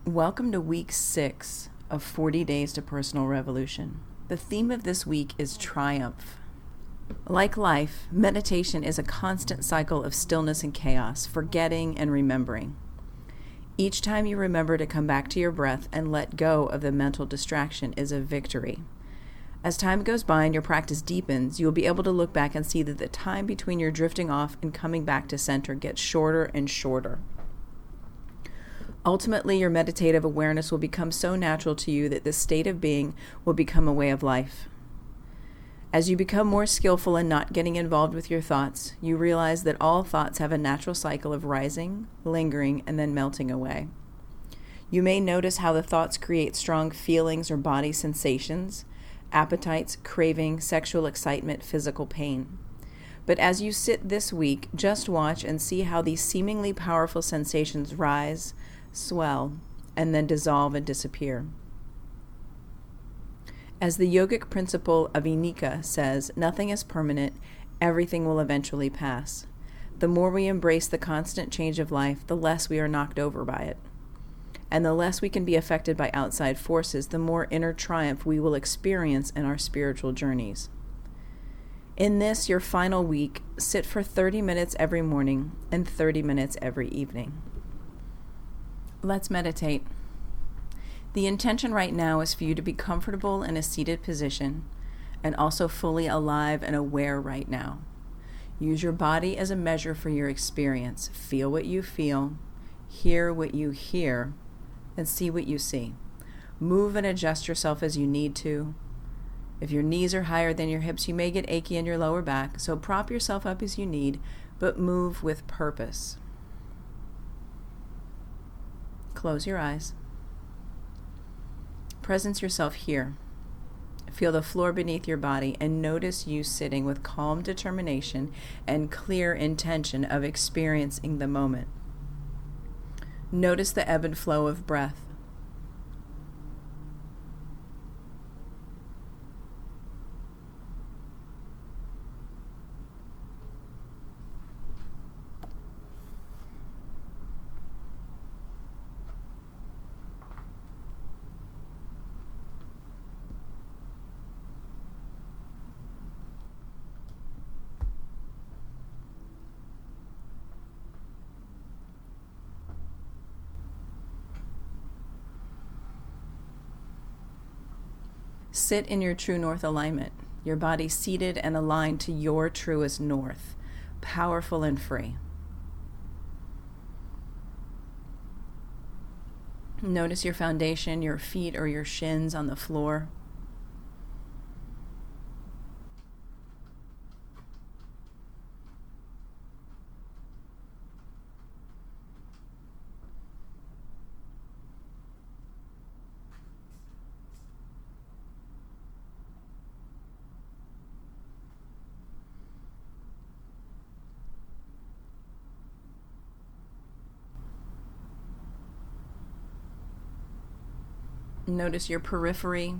Welcome to week 6 of 40 Days to Personal Revolution. The theme of this week is triumph. Like life, meditation is a constant cycle of stillness and chaos, forgetting and remembering. Each time you remember to come back to your breath and let go of the mental distraction is a victory. As time goes by and your practice deepens, you will be able to look back and see that the time between your drifting off and coming back to center gets shorter and shorter. Ultimately, your meditative awareness will become so natural to you that this state of being will become a way of life. As you become more skillful in not getting involved with your thoughts, you realize that all thoughts have a natural cycle of rising, lingering, and then melting away. You may notice how the thoughts create strong feelings or body sensations, appetites, craving, sexual excitement, physical pain. But as you sit this week, just watch and see how these seemingly powerful sensations rise, swell, and then dissolve and disappear. As the yogic principle of Anicca says, nothing is permanent, everything will eventually pass. The more we embrace the constant change of life, the less we are knocked over by it. And the less we can be affected by outside forces, the more inner triumph we will experience in our spiritual journeys. In this, your final week, sit for 30 minutes every morning and 30 minutes every evening. Let's meditate. The intention right now is for you to be comfortable in a seated position and also fully alive and aware right now. Use your body as a measure for your experience. Feel what you feel, hear what you hear, and see what you see. Move and adjust yourself as you need to. If your knees are higher than your hips, you may get achy in your lower back, so prop yourself up as you need, but move with purpose. Close your eyes. Presence yourself here. Feel the floor beneath your body and notice you sitting with calm determination and clear intention of experiencing the moment. Notice the ebb and flow of breath. Sit in your true north alignment, your body seated and aligned to your truest north, powerful and free. Notice your foundation, your feet or your shins on the floor. Notice your periphery,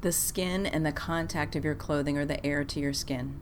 the skin and the contact of your clothing or the air to your skin.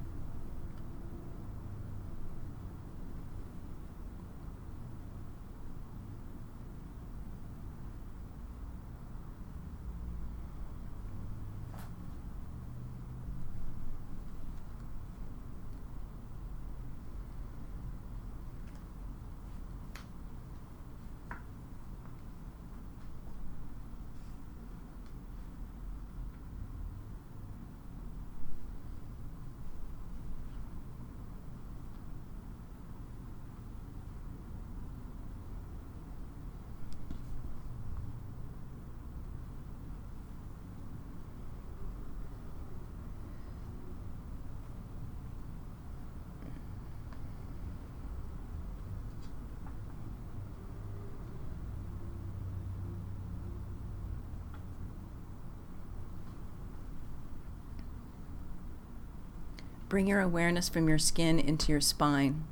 Bring your awareness from your skin into your spine,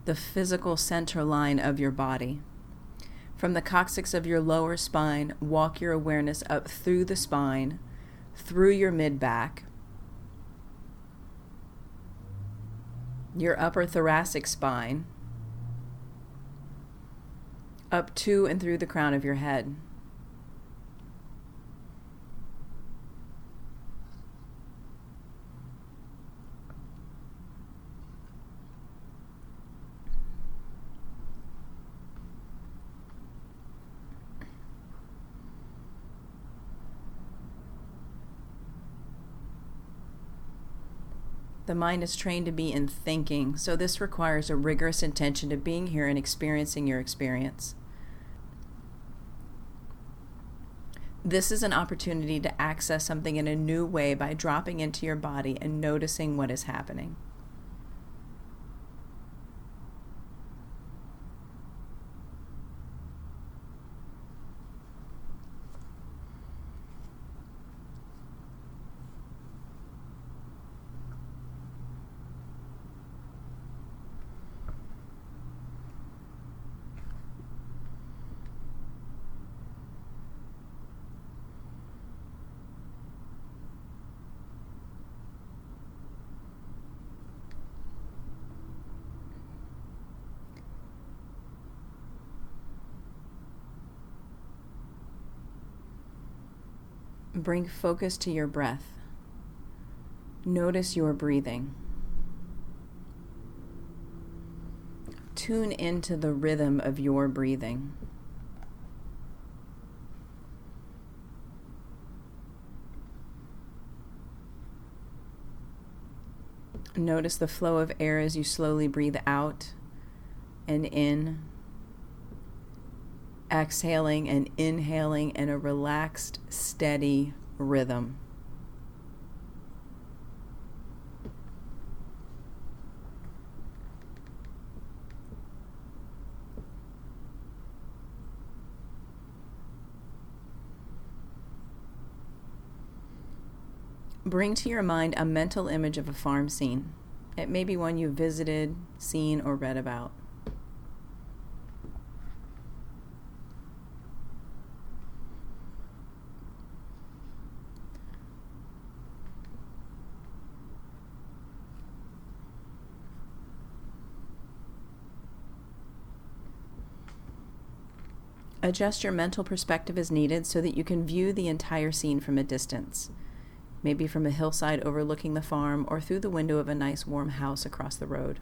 the physical center line of your body. From the coccyx of your lower spine, walk your awareness up through the spine, through your mid-back, your upper thoracic spine, up to and through the crown of your head. The mind is trained to be in thinking, so this requires a rigorous intention to being here and experiencing your experience. This is an opportunity to access something in a new way by dropping into your body and noticing what is happening. Bring focus to your breath. Notice your breathing. Tune into the rhythm of your breathing. Notice the flow of air as you slowly breathe out and in, exhaling and inhaling in a relaxed, steady rhythm. Bring to your mind a mental image of a farm scene. It may be one you've visited, seen, or read about. Adjust your mental perspective as needed so that you can view the entire scene from a distance, maybe from a hillside overlooking the farm or through the window of a nice warm house across the road.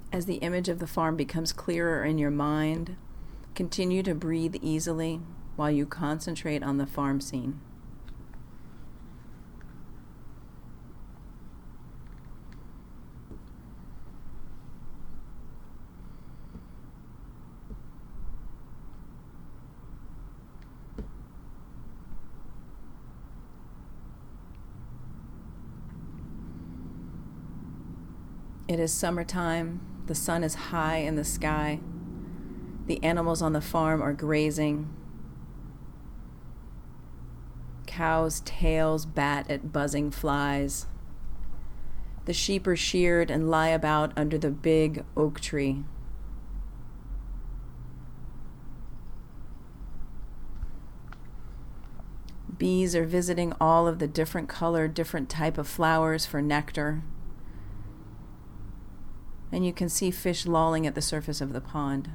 As the image of the farm becomes clearer in your mind, continue to breathe easily while you concentrate on the farm scene. It is summertime. The sun is high in the sky. The animals on the farm are grazing. Cows' tails bat at buzzing flies. The sheep are sheared and lie about under the big oak tree. Bees are visiting all of the different colored, different type of flowers for nectar. And you can see fish lolling at the surface of the pond.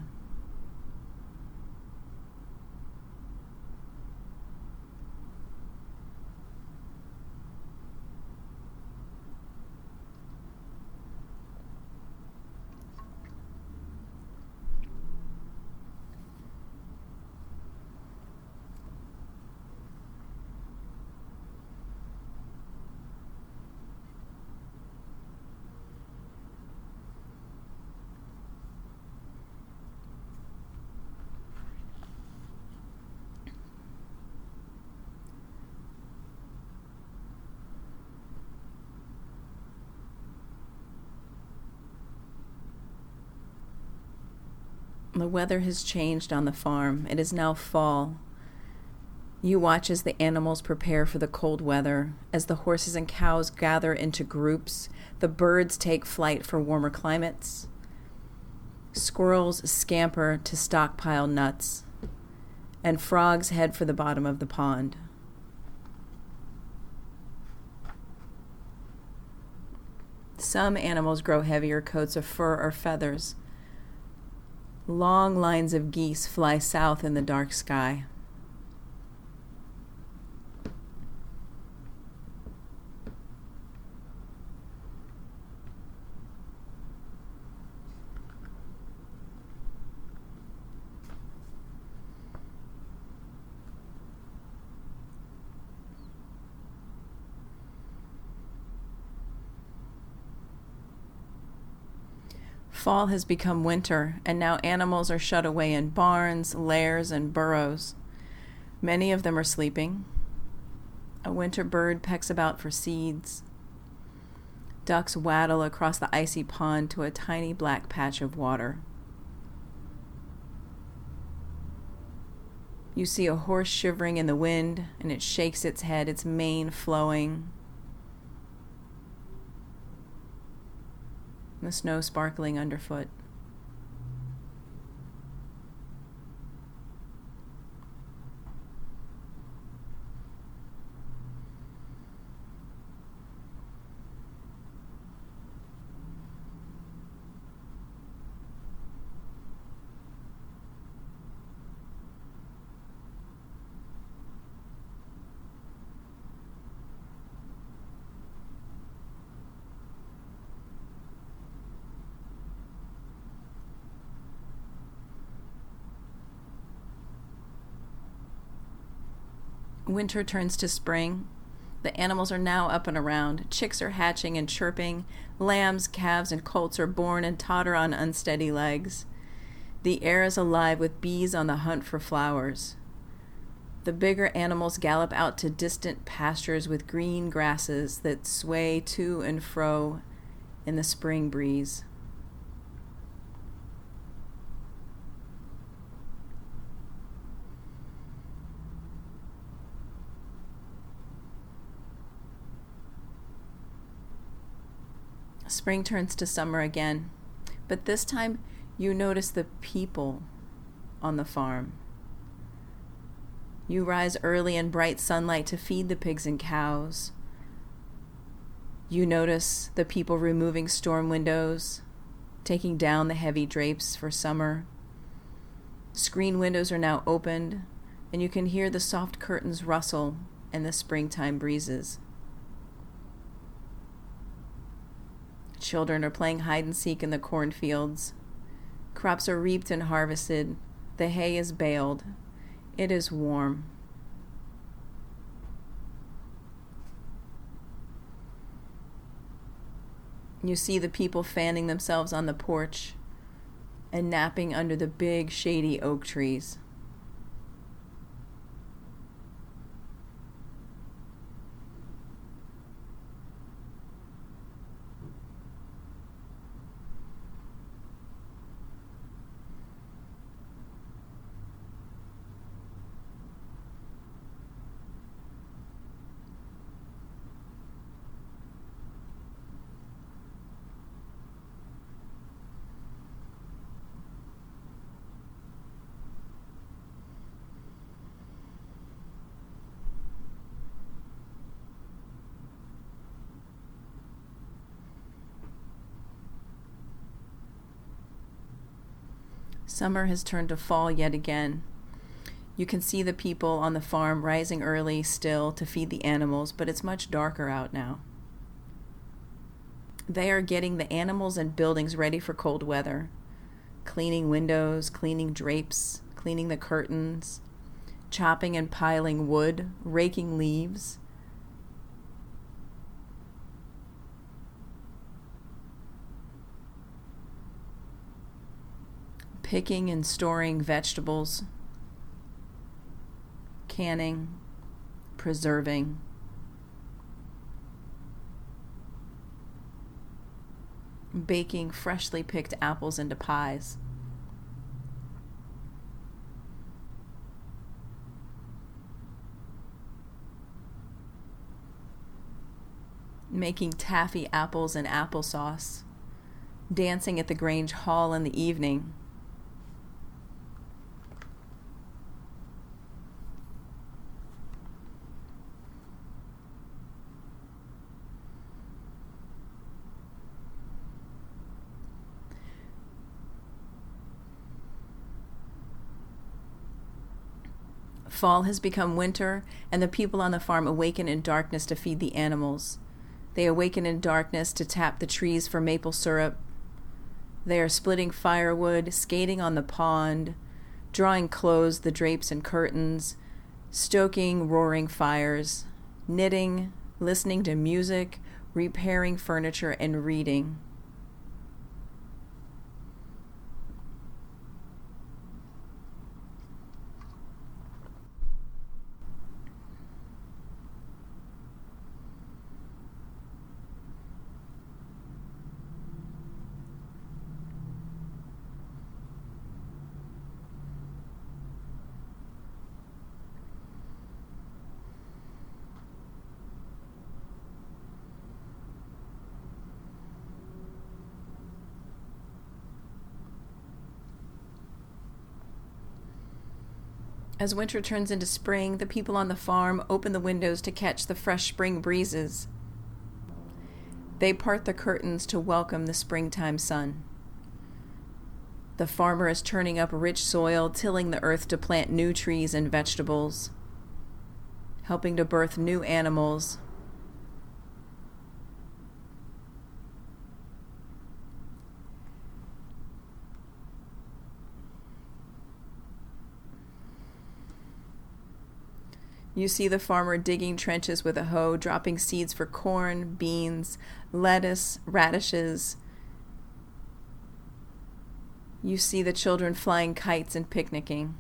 The weather has changed on the farm. It is now fall. You watch as the animals prepare for the cold weather, as the horses and cows gather into groups, the birds take flight for warmer climates, squirrels scamper to stockpile nuts, and frogs head for the bottom of the pond. Some animals grow heavier coats of fur or feathers. Long lines of geese fly south in the dark sky. Fall has become winter, and now animals are shut away in barns, lairs, and burrows. Many of them are sleeping. A winter bird pecks about for seeds. Ducks waddle across the icy pond to a tiny black patch of water. You see a horse shivering in the wind, and it shakes its head, its mane flowing. The snow sparkling underfoot. Winter turns to spring. The animals are now up and around. Chicks are hatching and chirping. Lambs, calves, and colts are born and totter on unsteady legs. The air is alive with bees on the hunt for flowers. The bigger animals gallop out to distant pastures with green grasses that sway to and fro in the spring breeze. Spring turns to summer again, but this time you notice the people on the farm. You rise early in bright sunlight to feed the pigs and cows. You notice the people removing storm windows, taking down the heavy drapes for summer. Screen windows are now opened, and you can hear the soft curtains rustle in the springtime breezes. Children are playing hide and seek in the cornfields. Crops are reaped and harvested. The hay is baled. It is warm. You see the people fanning themselves on the porch and napping under the big, shady oak trees. Summer has turned to fall yet again. You can see the people on the farm rising early still to feed the animals, but it's much darker out now. They are getting the animals and buildings ready for cold weather, cleaning windows, cleaning drapes, cleaning the curtains, chopping and piling wood, raking leaves. Picking and storing vegetables, canning, preserving. Baking freshly picked apples into pies. making taffy apples and applesauce, dancing at the Grange Hall in the evening. Fall has become winter, and the people on the farm awaken in darkness to feed the animals. They awaken in darkness to tap the trees for maple syrup. They are splitting firewood, skating on the pond, drawing close the drapes and curtains, stoking roaring fires, knitting, listening to music, repairing furniture, and reading. As winter turns into spring, the people on the farm open the windows to catch the fresh spring breezes. They part the curtains to welcome the springtime sun. The farmer is turning up rich soil, tilling the earth to plant new trees and vegetables, helping to birth new animals. You see the farmer digging trenches with a hoe, dropping seeds for corn, beans, lettuce, radishes. You see the children flying kites and picnicking.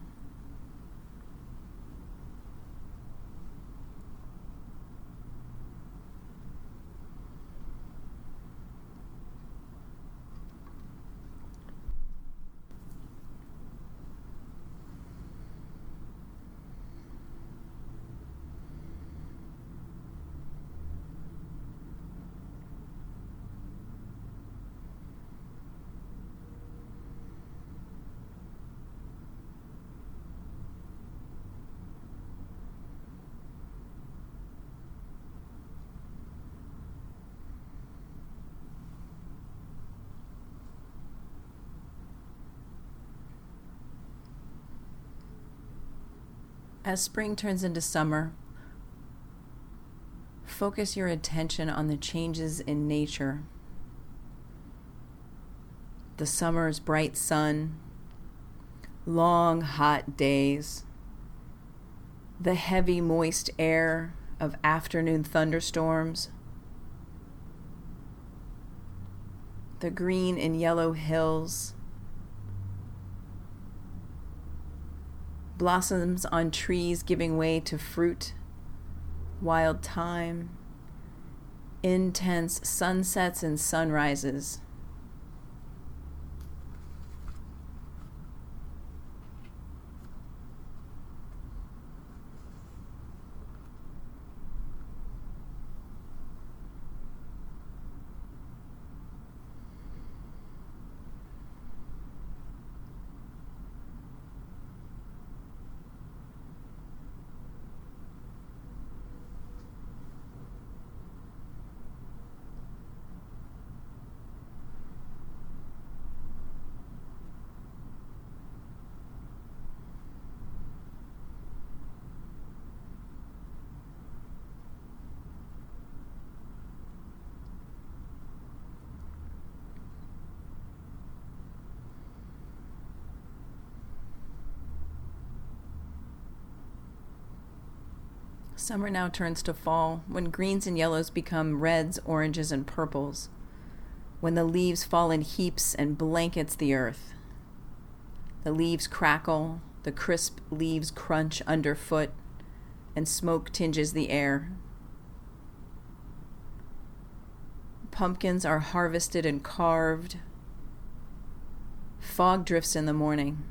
As spring turns into summer, focus your attention on the changes in nature. The summer's bright sun, long hot days, the heavy moist air of afternoon thunderstorms, the green and yellow hills, blossoms on trees giving way to fruit, wild thyme, intense sunsets and sunrises. Summer now turns to fall, when greens and yellows become reds, oranges, and purples, when the leaves fall in heaps and blankets the earth. The leaves crackle, the crisp leaves crunch underfoot, and smoke tinges the air. Pumpkins are harvested and carved. Fog drifts in the morning.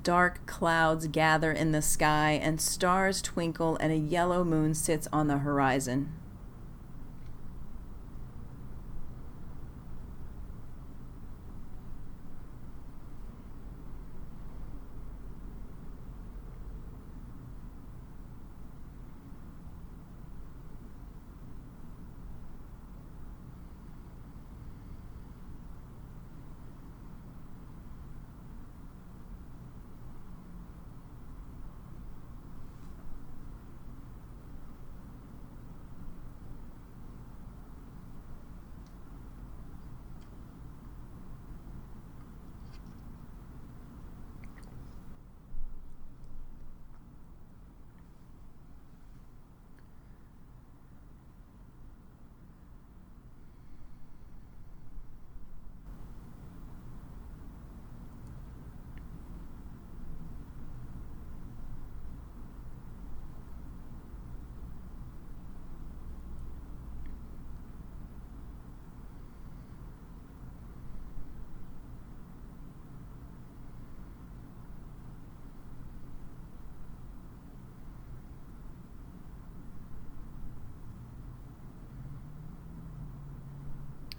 Dark clouds gather in the sky, and stars twinkle, and a yellow moon sits on the horizon.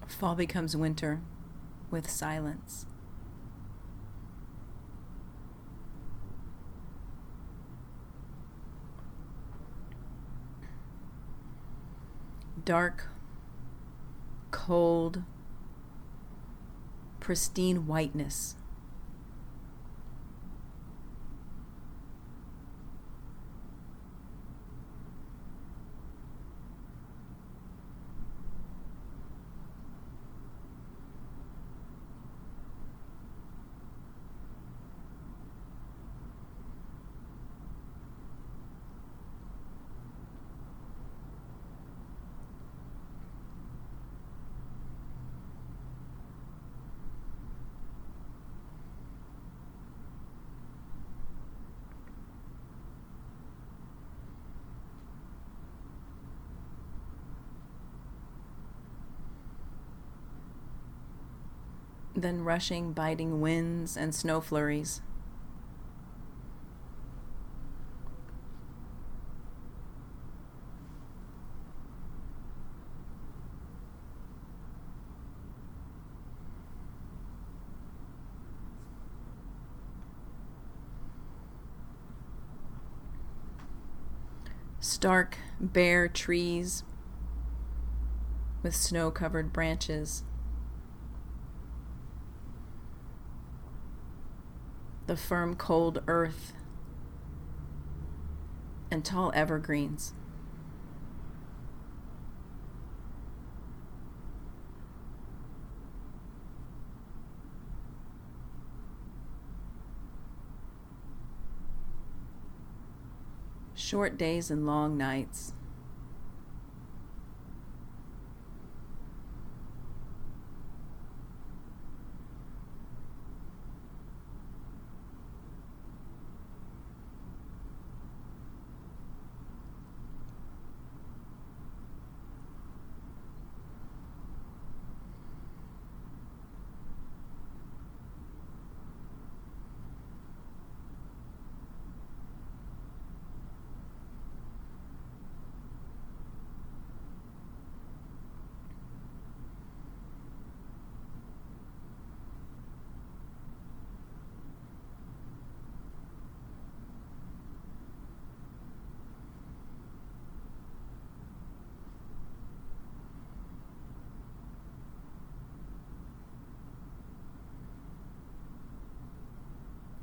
Fall becomes winter with silence. Dark, cold, pristine whiteness. Then rushing, biting winds and snow flurries. Stark, bare trees with snow-covered branches. The firm, cold earth and tall evergreens. Short days and long nights.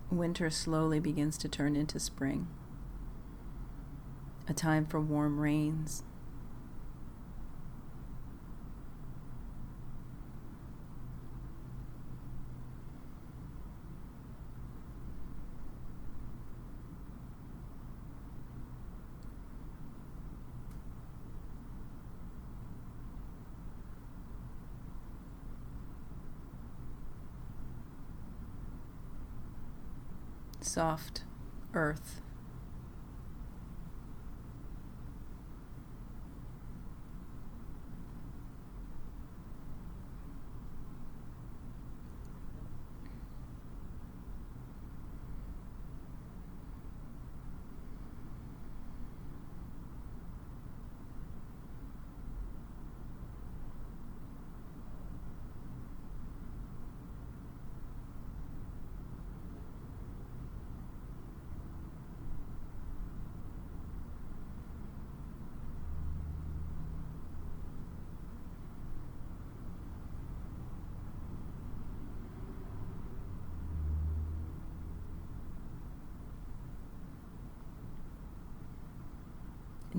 Winter slowly begins to turn into spring, a time for warm rains, soft earth.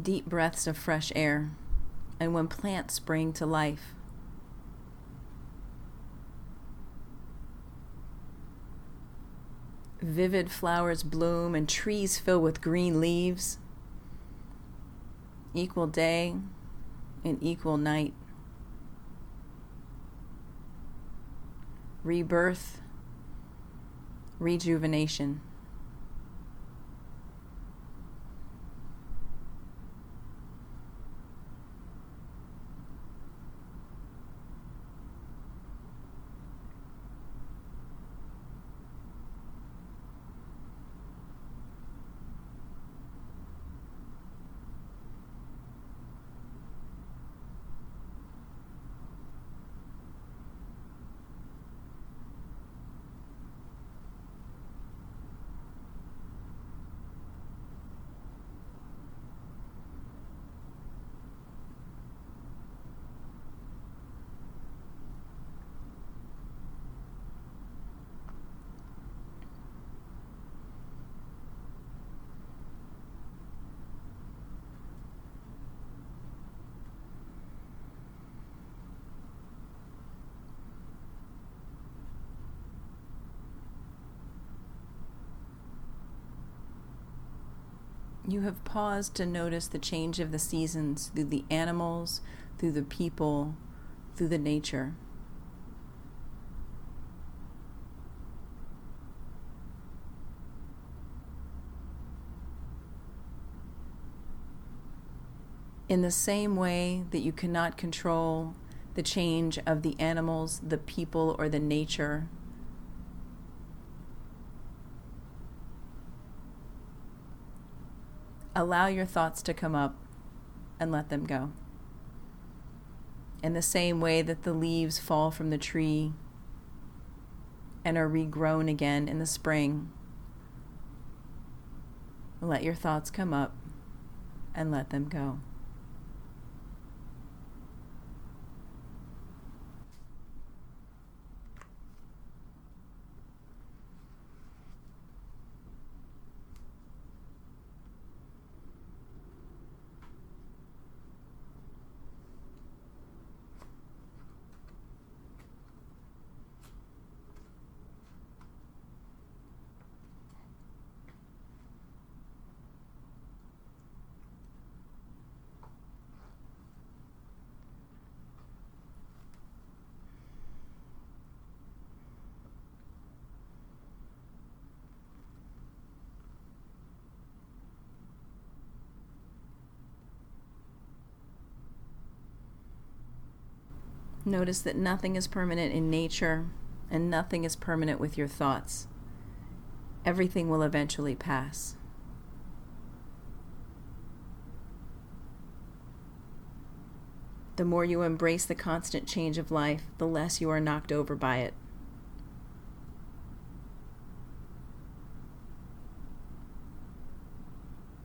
deep breaths of fresh air, and when plants spring to life. Vivid flowers bloom and trees fill with green leaves. Equal day and equal night. Rebirth, rejuvenation. You have paused to notice the change of the seasons through the animals, through the people, through the nature. In the same way that you cannot control the change of the animals, the people, or the nature, allow your thoughts to come up and let them go. In the same way that the leaves fall from the tree and are regrown again in the spring, let your thoughts come up and let them go. Notice that nothing is permanent in nature and nothing is permanent with your thoughts. Everything will eventually pass. The more you embrace the constant change of life, the less you are knocked over by it.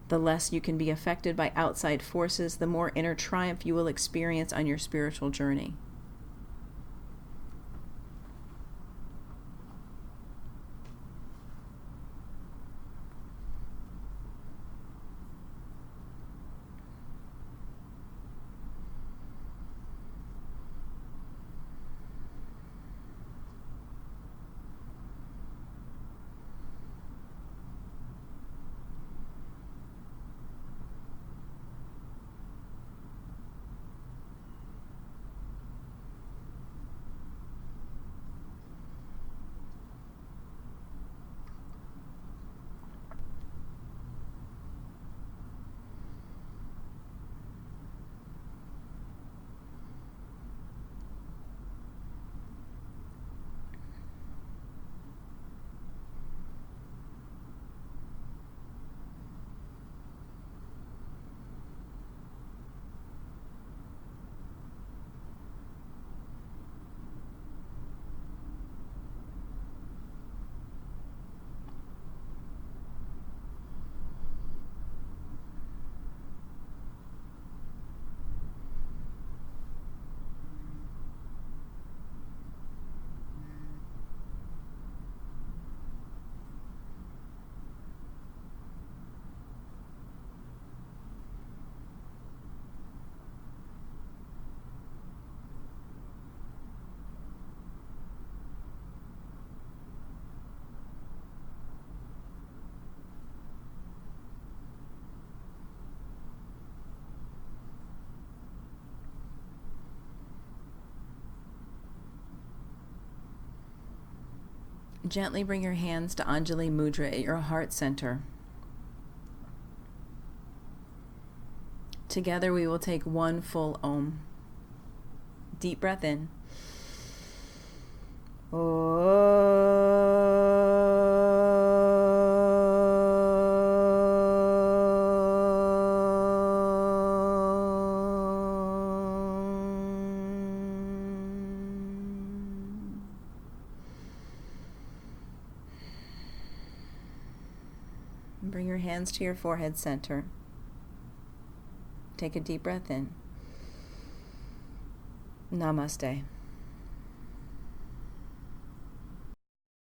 The less you can be affected by outside forces, the more inner triumph you will experience on your spiritual journey. Gently bring your hands to Anjali Mudra at your heart center. Together we will take one full Om. Deep breath in. Bring your hands to your forehead center. Take a deep breath in. Namaste.